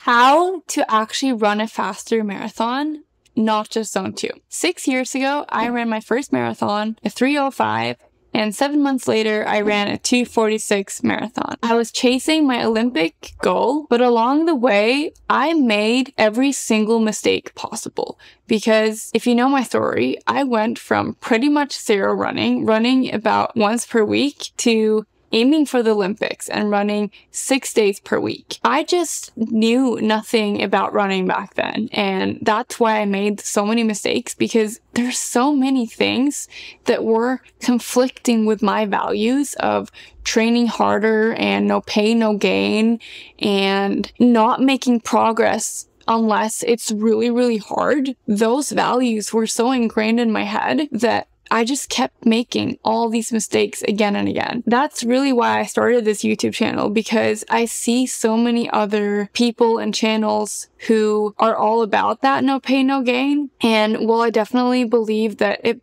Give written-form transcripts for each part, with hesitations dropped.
How to actually run a faster marathon, not just zone 2. 6 years ago, I ran my first marathon, a 3:05, and 7 months later, I ran a 2:46 marathon. I was chasing my Olympic goal, but along the way, I made every single mistake possible. Because if you know my story, I went from pretty much zero running about once per week, to aiming for the Olympics and running 6 days per week. I just knew nothing about running back then. And that's why I made so many mistakes, because there's so many things that were conflicting with my values of training harder and no pain, no gain, and not making progress unless it's really, really hard. Those values were so ingrained in my head that I just kept making all these mistakes again and again. That's really why I started this YouTube channel, because I see so many other people and channels who are all about that no pain, no gain. And while I definitely believe that it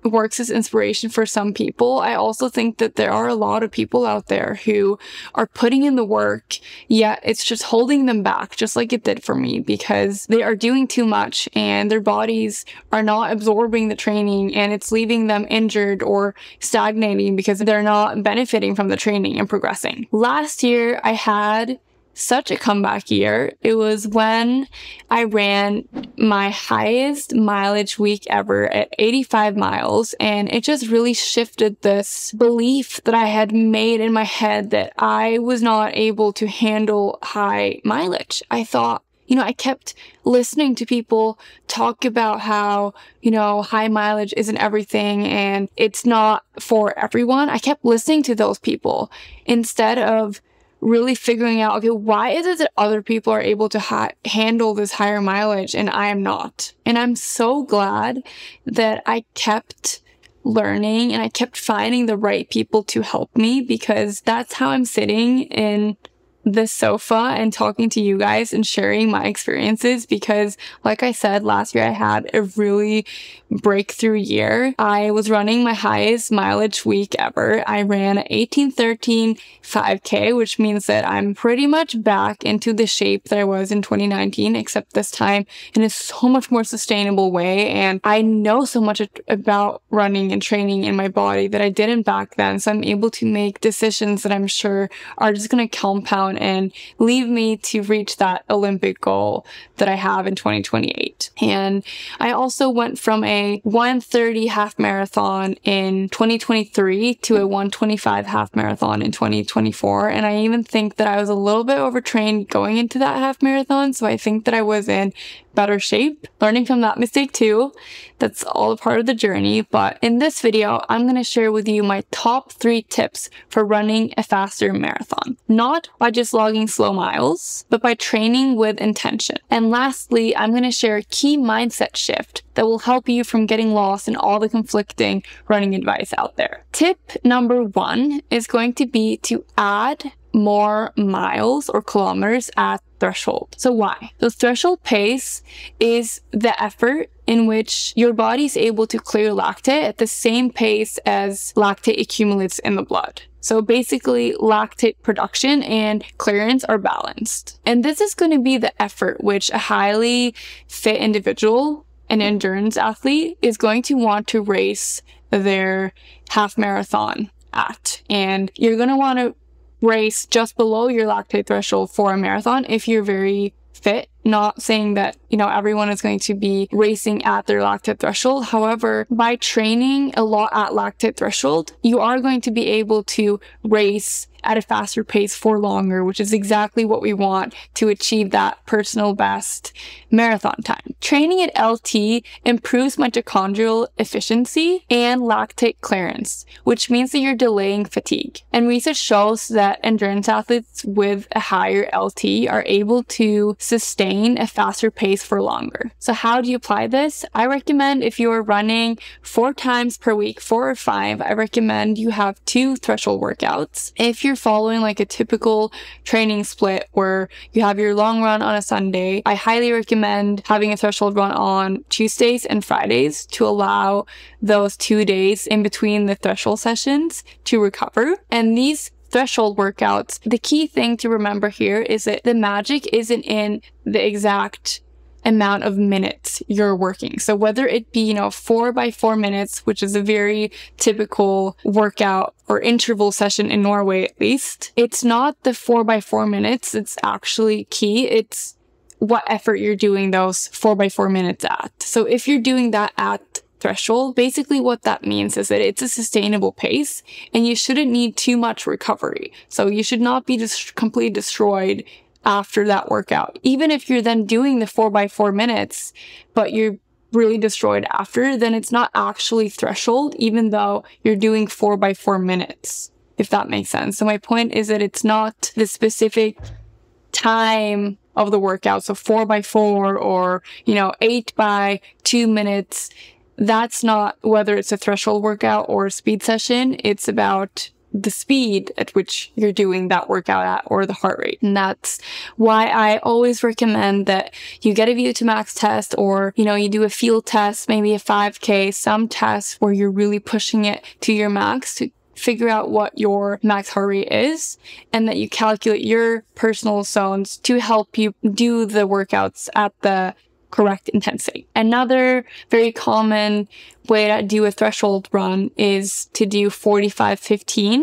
works as inspiration for some people, I also think that there are a lot of people out there who are putting in the work, yet it's just holding them back, just like it did for me, because they are doing too much and their bodies are not absorbing the training, and it's leaving them injured or stagnating because they're not benefiting from the training and progressing. Last year, I had such a comeback year. It was when I ran my highest mileage week ever at 85 miles, and it just really shifted this belief that I had made in my head that I was not able to handle high mileage. I thought, I kept listening to people talk about how, high mileage isn't everything and it's not for everyone. I kept listening to those people instead of really figuring out, okay, why is it that other people are able to handle this higher mileage and I am not? And I'm so glad that I kept learning and I kept finding the right people to help me, because that's how I'm sitting in this sofa and talking to you guys and sharing my experiences. Because like I said, last year I had a really breakthrough year. I was running my highest mileage week ever. I ran an 18:13 5K, which means that I'm pretty much back into the shape that I was in 2019, except this time in a so much more sustainable way. And I know so much about running and training in my body that I didn't back then. So I'm able to make decisions that I'm sure are just going to compound and leave me to reach that Olympic goal that I have in 2028. And I also went from a 1:30 half marathon in 2023 to a 1:25 half marathon in 2024. And I even think that I was a little bit overtrained going into that half marathon. So I think that I was in better shape, learning from that mistake too. That's all a part of the journey. But in this video, I'm going to share with you my top 3 tips for running a faster marathon. Not by just logging slow miles, but by training with intention. And lastly, I'm going to share a key mindset shift that will help you from getting lost in all the conflicting running advice out there. Tip number 1 is going to be to add more miles or kilometers at threshold. So why? The threshold pace is the effort in which your body is able to clear lactate at the same pace as lactate accumulates in the blood. So basically, lactate production and clearance are balanced. And this is going to be the effort which a highly fit individual, an endurance athlete, is going to want to race their half marathon at. And you're going to want to race just below your lactate threshold for a marathon if you're very fit. Not saying that, everyone is going to be racing at their lactate threshold. However, by training a lot at lactate threshold, you are going to be able to race at a faster pace for longer, which is exactly what we want to achieve that personal best marathon time. Training at LT improves mitochondrial efficiency and lactate clearance, which means that you're delaying fatigue. And research shows that endurance athletes with a higher LT are able to sustain a faster pace for longer. So how do you apply this? I recommend if you're running 4 times per week, 4 or 5, I recommend you have 2 threshold workouts. If you're following like a typical training split where you have your long run on a Sunday, I highly recommend having a threshold run on Tuesdays and Fridays to allow those 2 days in between the threshold sessions to recover. And these threshold workouts, the key thing to remember here is that the magic isn't in the exact amount of minutes you're working. So whether it be, 4 by 4 minutes, which is a very typical workout or interval session in Norway, at least, it's not the 4 by 4 minutes. It's actually key. It's what effort you're doing those 4 by 4 minutes at. So if you're doing that at threshold, basically what that means is that it's a sustainable pace and you shouldn't need too much recovery. So you should not be just completely destroyed after that workout. Even if you're then doing the 4 by 4 minutes, but you're really destroyed after, then it's not actually threshold, even though you're doing 4 by 4 minutes, if that makes sense. So my point is that it's not the specific time of the workout. So 4 by 4 or, 8 by 2 minutes. That's not whether it's a threshold workout or a speed session. It's about the speed at which you're doing that workout at, or the heart rate. And that's why I always recommend that you get a VO2 max test, or, you do a field test, maybe a 5K, some tests where you're really pushing it to your max to figure out what your max heart rate is, and that you calculate your personal zones to help you do the workouts at the correct intensity. Another very common way to do a threshold run is to do 45-15,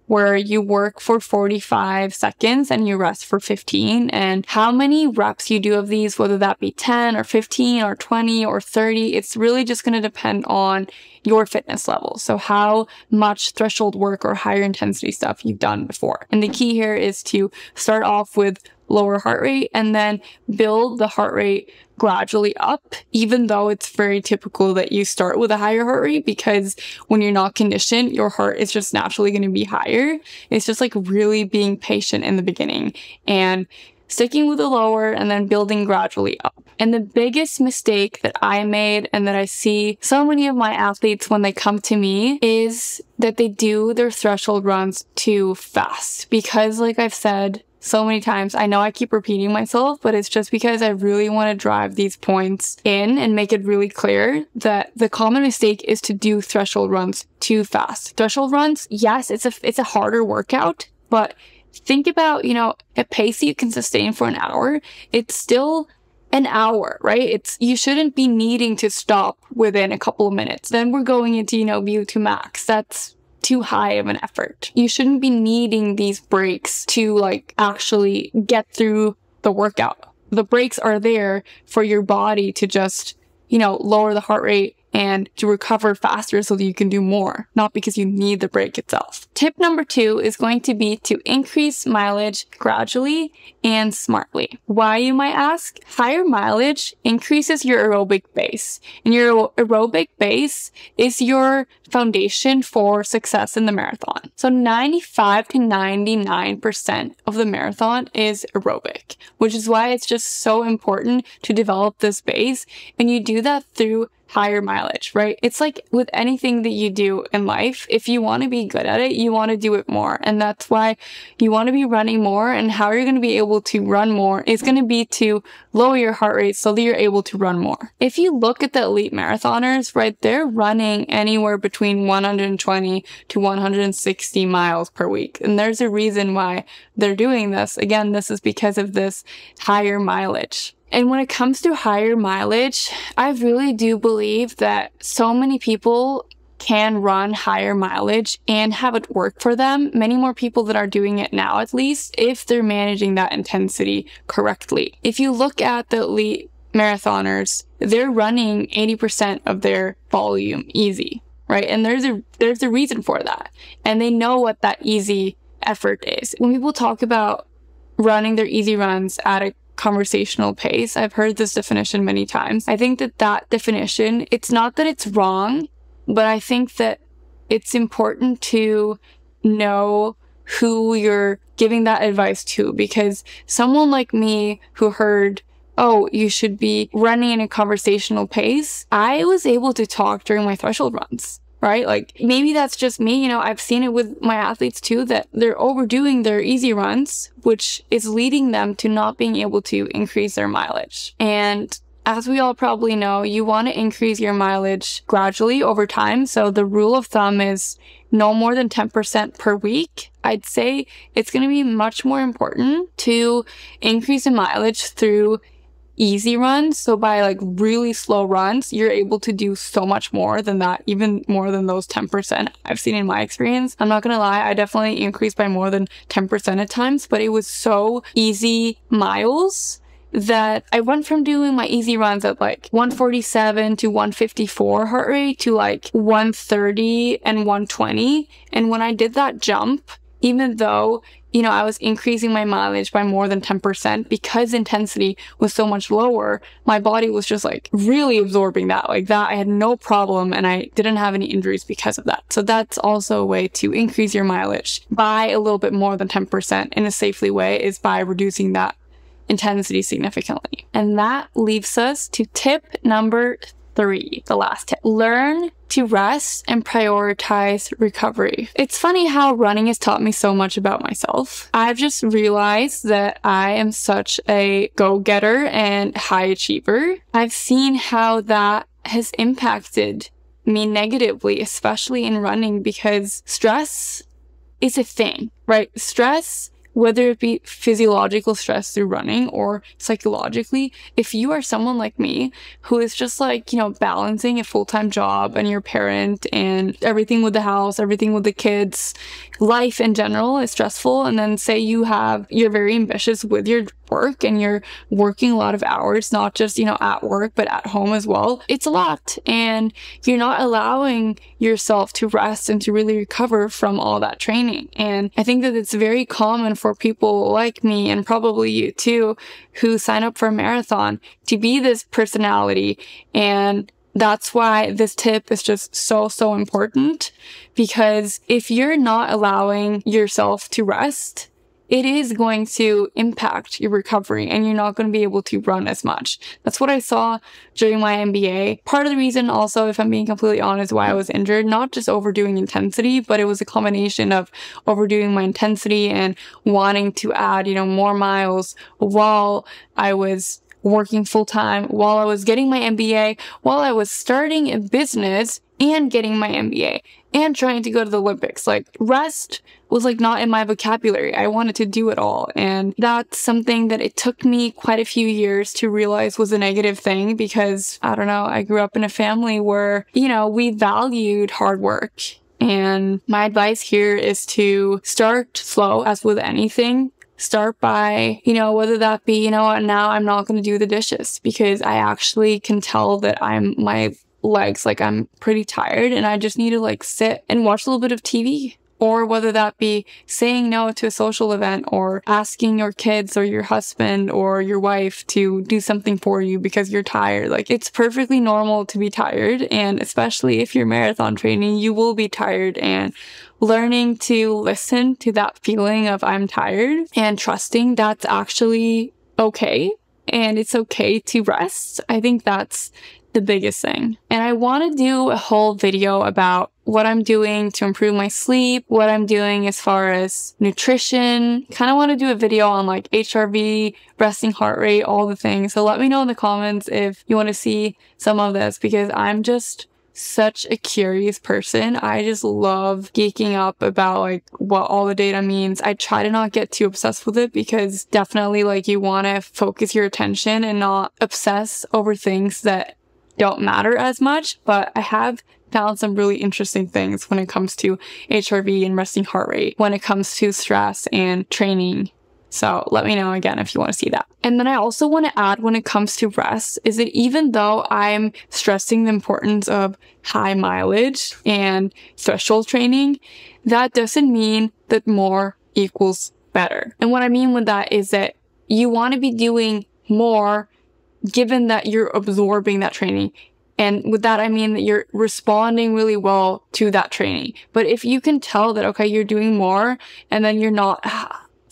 where you work for 45 seconds and you rest for 15. And how many reps you do of these, whether that be 10 or 15 or 20 or 30, it's really just going to depend on your fitness level. So how much threshold work or higher intensity stuff you've done before. And the key here is to start off with lower heart rate and then build the heart rate gradually up, even though it's very typical that you start with a higher heart rate, because when you're not conditioned, your heart is just naturally going to be higher. It's just like really being patient in the beginning and sticking with the lower and then building gradually up. And the biggest mistake that I made and that I see so many of my athletes when they come to me is that they do their threshold runs too fast. Because like I've said so many times, I know I keep repeating myself, but it's just because I really want to drive these points in and make it really clear that the common mistake is to do threshold runs too fast. Threshold runs, yes, it's a harder workout, but think about, a pace you can sustain for an hour. It's still an hour, right? You shouldn't be needing to stop within a couple of minutes. Then we're going into, VO2 max. That's too high of an effort. You shouldn't be needing these breaks to actually get through the workout. The breaks are there for your body to just, lower the heart rate and to recover faster so that you can do more, not because you need the break itself. Tip number 2 is going to be to increase mileage gradually and smartly. Why, you might ask? Higher mileage increases your aerobic base, and your aerobic base is your foundation for success in the marathon. So 95 to 99% of the marathon is aerobic, which is why it's just so important to develop this base, and you do that through higher mileage, right? It's like with anything that you do in life, if you want to be good at it, you want to do it more. And that's why you want to be running more, and how you're going to be able to run more is going to be to lower your heart rate so that you're able to run more. If you look at the elite marathoners, right, they're running anywhere between 120 to 160 miles per week. And there's a reason why they're doing this. Again, this is because of this higher mileage. And when it comes to higher mileage, I really do believe that so many people can run higher mileage and have it work for them. Many more people that are doing it now, at least, if they're managing that intensity correctly. If you look at the elite marathoners, they're running 80% of their volume easy, right? And there's a reason for that. And they know what that easy effort is. When people talk about running their easy runs at a conversational pace, I've heard this definition many times. I think that definition, it's not that it's wrong, but I think that it's important to know who you're giving that advice to, because someone like me who heard, oh, you should be running in a conversational pace, I was able to talk during my threshold runs. Right? Maybe that's just me. I've seen it with my athletes too, that they're overdoing their easy runs, which is leading them to not being able to increase their mileage. And as we all probably know, you want to increase your mileage gradually over time. So the rule of thumb is no more than 10% per week. I'd say it's going to be much more important to increase in mileage through easy runs. So by like really slow runs, you're able to do so much more than that, even more than those 10% I've seen in my experience. I'm not gonna lie, I definitely increased by more than 10% at times, but it was so easy miles that I went from doing my easy runs at like 147 to 154 heart rate to like 130 and 120. And when I did that jump, even though, you know, I was increasing my mileage by more than 10% because intensity was so much lower, my body was just like really absorbing that. Like that, I had no problem and I didn't have any injuries because of that. So that's also a way to increase your mileage by a little bit more than 10% in a safely way, is by reducing that intensity significantly. And that leaves us to tip number 3, the last tip. Learn to rest and prioritize recovery. It's funny how running has taught me so much about myself. I've just realized that I am such a go-getter and high achiever. I've seen how that has impacted me negatively, especially in running, because stress is a thing, right? Stress, whether it be physiological stress through running or psychologically, if you are someone like me who is just like, you know, balancing a full-time job and your parent and everything with the house, everything with the kids, life in general is stressful. And then say you're very ambitious with your work and you're working a lot of hours, not just, you know, at work, but at home as well. It's a lot. And you're not allowing yourself to rest and to really recover from all that training. And I think that it's very common for people like me, and probably you too, who sign up for a marathon to be this personality. And that's why this tip is just so important, because if you're not allowing yourself to rest, it is going to impact your recovery and you're not going to be able to run as much. That's what I saw during my MBA. Part of the reason also, if I'm being completely honest, why I was injured, not just overdoing intensity, but it was a combination of overdoing my intensity and wanting to add, you know, more miles while I was working full time, while I was getting my MBA, while I was starting a business and getting my MBA and trying to go to the Olympics. Like, rest was like not in my vocabulary. I wanted to do it all. And that's something that it took me quite a few years to realize was a negative thing, because I don't know, I grew up in a family where, you know, we valued hard work. And my advice here is to start slow, as with anything. Start by, you know, whether that be, you know what, now I'm not going to do the dishes because I actually can tell that my legs, like I'm pretty tired and I just need to like sit and watch a little bit of TV. Or whether that be saying no to a social event, or asking your kids or your husband or your wife to do something for you because you're tired. Like, it's perfectly normal to be tired. And especially if you're marathon training, you will be tired. And learning to listen to that feeling of I'm tired and trusting that's actually okay. And it's okay to rest. I think that's the biggest thing. And I want to do a whole video about what I'm doing to improve my sleep, what I'm doing as far as nutrition. Kind of want to do a video on like HRV, resting heart rate, all the things. So let me know in the comments if you want to see some of this, because I'm just such a curious person. I just love geeking up about like what all the data means. I try to not get too obsessed with it, because definitely like you want to focus your attention and not obsess over things that don't matter as much. But I have found some really interesting things when it comes to HRV and resting heart rate, when it comes to stress and training. So let me know again if you want to see that. And then I also want to add, when it comes to rest, is that even though I'm stressing the importance of high mileage and threshold training, that doesn't mean that more equals better. And what I mean with that is that you want to be doing more given that you're absorbing that training. And with that, I mean that you're responding really well to that training. But if you can tell that, okay, you're doing more and then you're not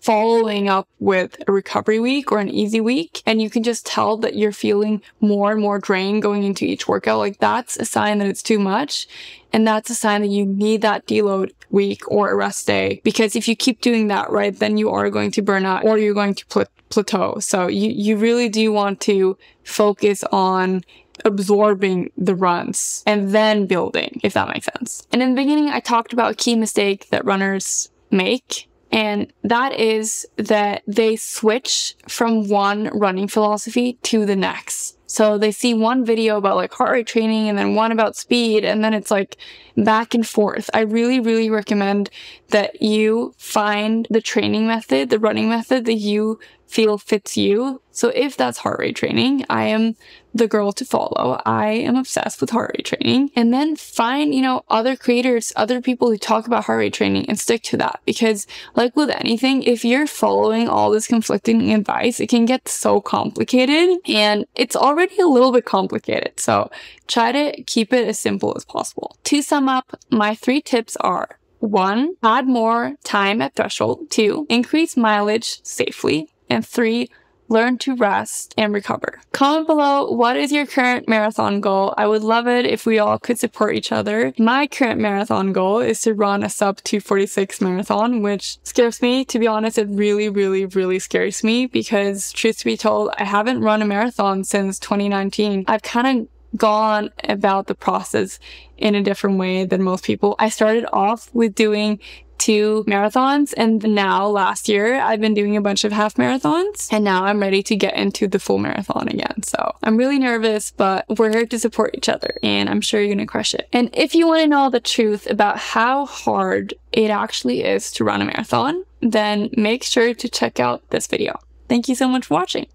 following up with a recovery week or an easy week, and you can just tell that you're feeling more and more drained going into each workout, like that's a sign that it's too much. And that's a sign that you need that deload week or a rest day. Because if you keep doing that, right, then you are going to burn out, or you're going to plateau. So you really do want to focus on absorbing the runs and then building, if that makes sense. And in the beginning, I talked about a key mistake that runners make, and that is that they switch from one running philosophy to the next. So they see one video about like heart rate training and then one about speed, and then it's like back and forth. I really, really recommend that you find the training method, the running method that you feel fits you. So if that's heart rate training, I am the girl to follow. I am obsessed with heart rate training. And then find, other creators, other people who talk about heart rate training and stick to that. Because like with anything, if you're following all this conflicting advice, it can get so complicated, and it's already a little bit complicated. So try to keep it as simple as possible. To sum up, my 3 tips are: 1, add more time at threshold. 2, increase mileage safely. And 3, learn to rest and recover. Comment below, what is your current marathon goal? I would love it if we all could support each other. My current marathon goal is to run a sub 246 marathon, which scares me. To be honest, it really, really, really scares me because, truth to be told, I haven't run a marathon since 2019. I've kind of gone about the process in a different way than most people. I started off with doing 2 marathons, and now last year I've been doing a bunch of half marathons, and now I'm ready to get into the full marathon again. So I'm really nervous, but we're here to support each other, and I'm sure you're gonna crush it. And if you want to know the truth about how hard it actually is to run a marathon, then make sure to check out this video. Thank you so much for watching.